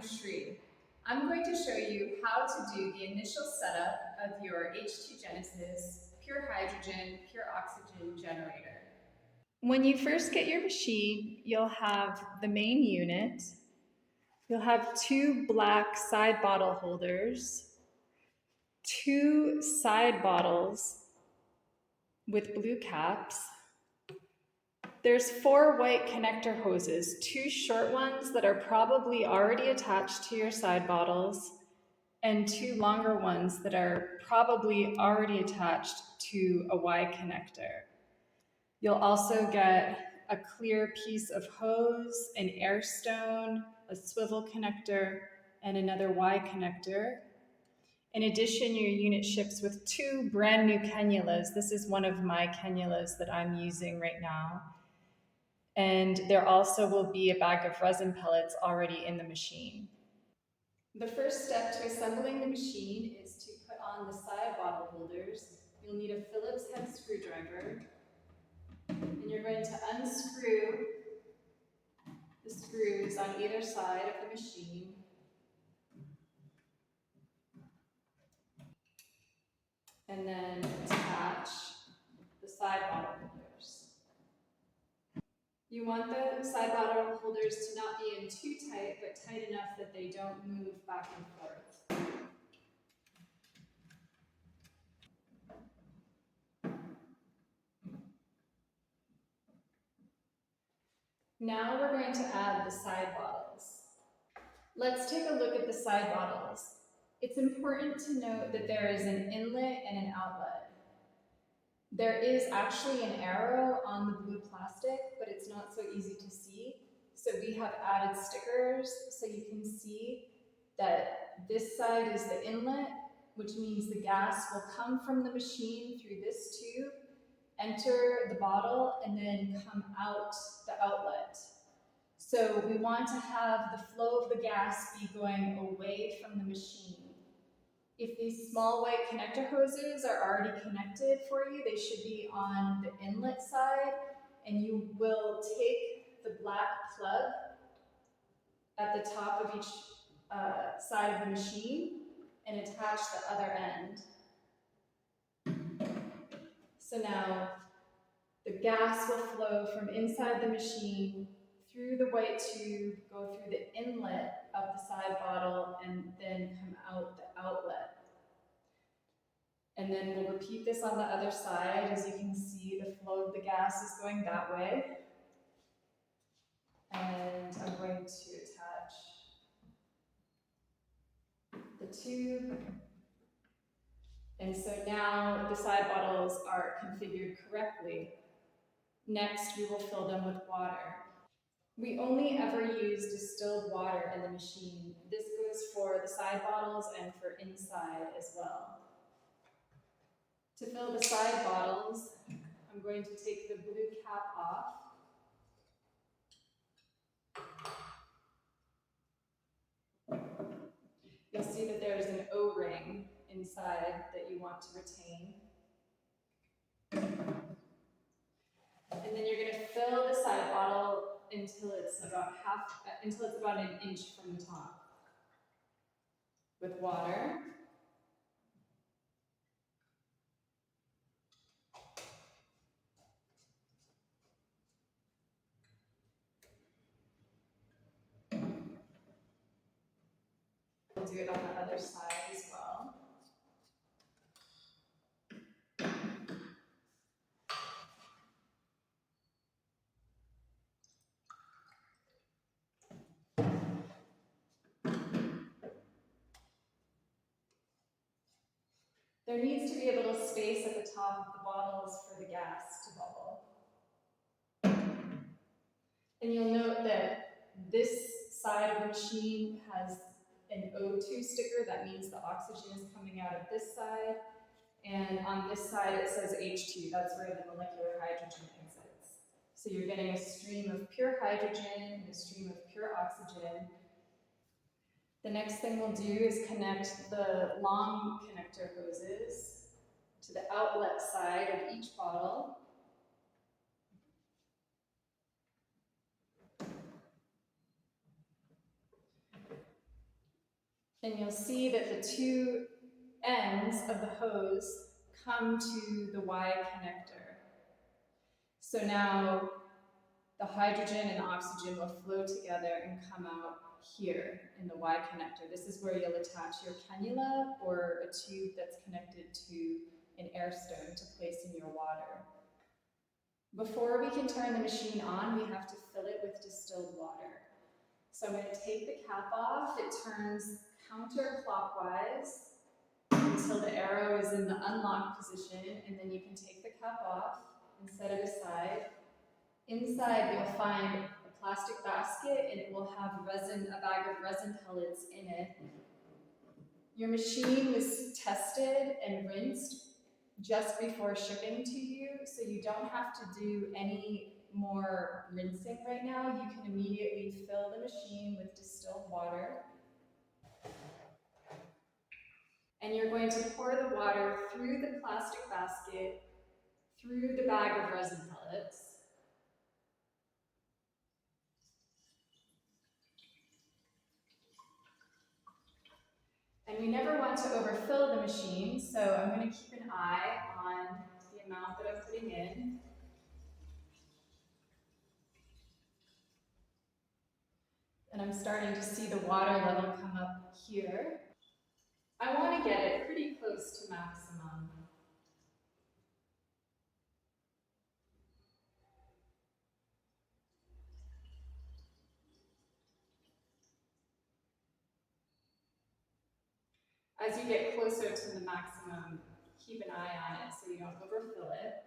I'm Shri. I'm going to show you how to do the initial setup of your H2Genesys pure hydrogen, pure oxygen generator. When you first get your machine, you'll have the main unit. You'll have two black side bottle holders, two side bottles with blue caps. There's 4 white connector hoses, 2 short ones that are probably already attached to your side bottles, and 2 longer ones that are probably already attached to a Y connector. You'll also get a clear piece of hose, an air stone, a swivel connector, and another Y connector. In addition, your unit ships with 2 brand new cannulas. This is one of my cannulas that I'm using right now. And there also will be a bag of resin pellets already in the machine. The first step to assembling the machine is to put on the side bottle holders. You'll need a Phillips head screwdriver, and you're going to unscrew the screws on either side of the machine. And then attach the side bottle holders. You want the side bottle holders to not be in too tight, but tight enough that they don't move back and forth. Now we're going to add the side bottles. Let's take a look at the side bottles. It's important to note that there is an inlet and an outlet. There is actually an arrow on the blue plastic, but it's not so easy to see. So we have added stickers so you can see that this side is the inlet, which means the gas will come from the machine through this tube, enter the bottle, and then come out the outlet. So we want to have the flow of the gas be going away from the machine. If these small white connector hoses are already connected for you, they should be on the inlet side, and you will take the black plug at the top of each side of the machine and attach the other end. So now the gas will flow from inside the machine through the white tube, go through the inlet of the side bottle, and then come out the outlet. And then we'll repeat this on the other side. As you can see, the flow of the gas is going that way. And I'm going to attach the tube. And so now the side bottles are configured correctly. Next, we will fill them with water. We only ever use distilled water in the machine. This goes for the side bottles and for inside as well. To fill the side bottles, I'm going to take the blue cap off. You'll see that there's an O-ring inside that you want to retain. And then you're going to fill the side bottle until it's about an inch from the top with water. We'll do it on the other side as well. There needs to be a little space at the top of the bottles for the gas to bubble. And you'll note that this side of the machine has an O2 sticker. That means the oxygen is coming out of this side. And on this side it says H2. That's where the molecular hydrogen exits. So you're getting a stream of pure hydrogen and a stream of pure oxygen. The next thing we'll do is connect the long connector hoses to the outlet side of each bottle. And you'll see that the two ends of the hose come to the Y connector. So now the hydrogen and the oxygen will flow together and come out here in the Y connector. This is where you'll attach your cannula or a tube that's connected to an air stone to place in your water. Before we can turn the machine on, we have to fill it with distilled water. So I'm going to take the cap off. It turns counterclockwise until the arrow is in the unlock position, and then you can take the cap off and set it aside. Inside you'll find a plastic basket, and it will have resin, a bag of resin pellets in it. Your machine was tested and rinsed just before shipping to you, so you don't have to do any more rinsing right now. You can immediately fill the machine with distilled water. And you're going to pour the water through the plastic basket, through the bag of resin pellets. And we never want to overfill the machine, so I'm going to keep an eye on the amount that I'm putting in. And I'm starting to see the water level come up here. I want to get it pretty close to maximum. As you get closer to the maximum, keep an eye on it so you don't overfill it.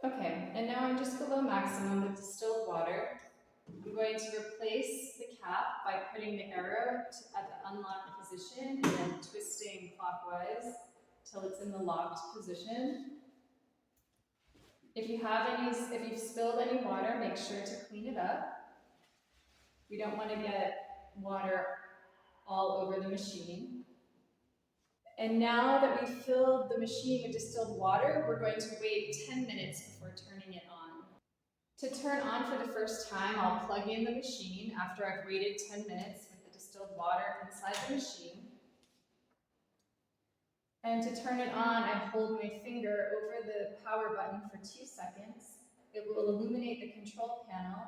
Okay, and now I'm just below maximum with distilled water. I'm going to replace the cap by putting the arrow at the unlocked position and then twisting clockwise till it's in the locked position. If you've spilled any water, make sure to clean it up. We don't want to get water all over the machine. And now that we've filled the machine with distilled water, we're going to wait 10 minutes before turning it on. To turn on for the first time, I'll plug in the machine after I've waited 10 minutes with the distilled water inside the machine. And to turn it on, I hold my finger over the power button for 2 seconds. It will illuminate the control panel.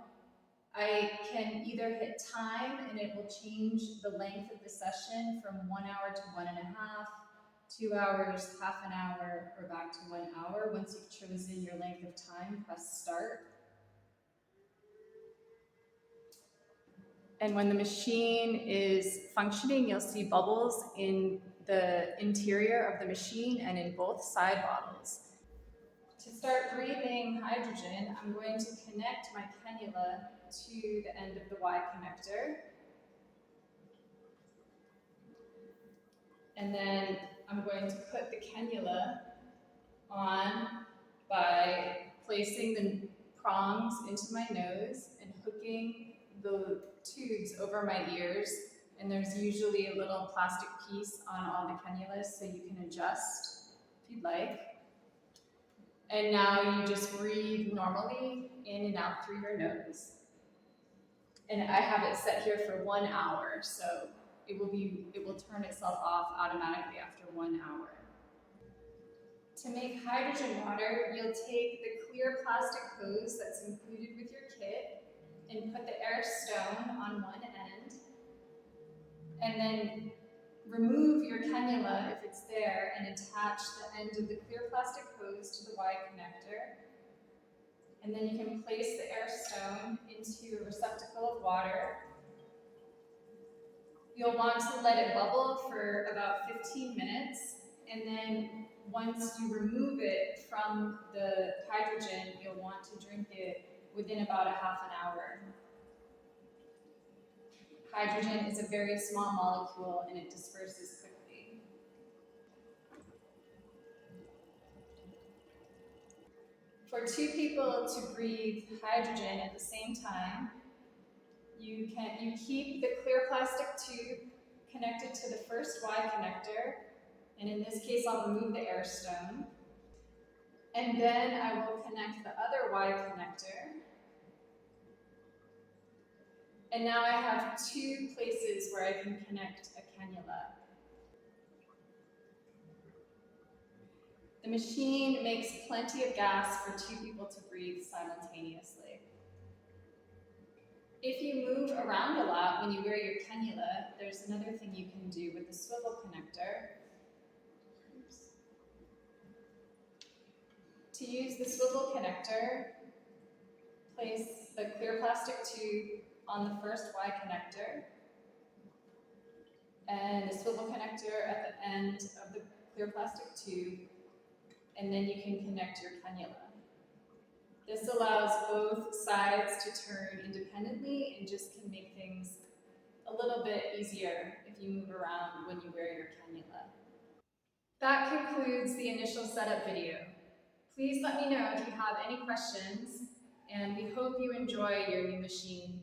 I can either hit time and it will change the length of the session from 1 hour to 1.5, 2 hours, half an hour, or back to 1 hour. Once you've chosen your length of time, press start. And when the machine is functioning, you'll see bubbles in the interior of the machine and in both side bottles. To start breathing hydrogen, I'm going to connect my cannula to the end of the Y connector. And then I'm going to put the cannula on by placing the prongs into my nose and hooking the tubes over my ears. And there's usually a little plastic piece on all the cannulas so you can adjust if you'd like. And now you just breathe normally in and out through your nose. And I have it set here for 1 hour, so it will turn itself off automatically after 1 hour. To make hydrogen water, you'll take the clear plastic hose that's included with your kit and put the air stone on one end, and then remove your cannula if it's there and attach the end of the clear plastic hose to the Y connector. And then you can place the air stone into a receptacle of water. You'll want to let it bubble for about 15 minutes, and then once you remove it from the hydrogen, you'll want to drink it within about a half an hour. Hydrogen is a very small molecule and it disperses quickly. For 2 people to breathe hydrogen at the same time, you keep the clear plastic tube connected to the first Y connector, and in this case I'll remove the air stone. And then I will connect the other Y connector. And now I have 2 places where I can connect a cannula. The machine makes plenty of gas for 2 people to breathe simultaneously. If you move around a lot when you wear your cannula, there's another thing you can do with the swivel connector. Oops. To use the swivel connector, place the clear plastic tube on the first Y connector and the swivel connector at the end of the clear plastic tube, and then you can connect your cannula. This allows both sides to turn independently and just can make things a little bit easier if you move around when you wear your cannula. That concludes the initial setup video. Please let me know if you have any questions, and we hope you enjoy your new machine.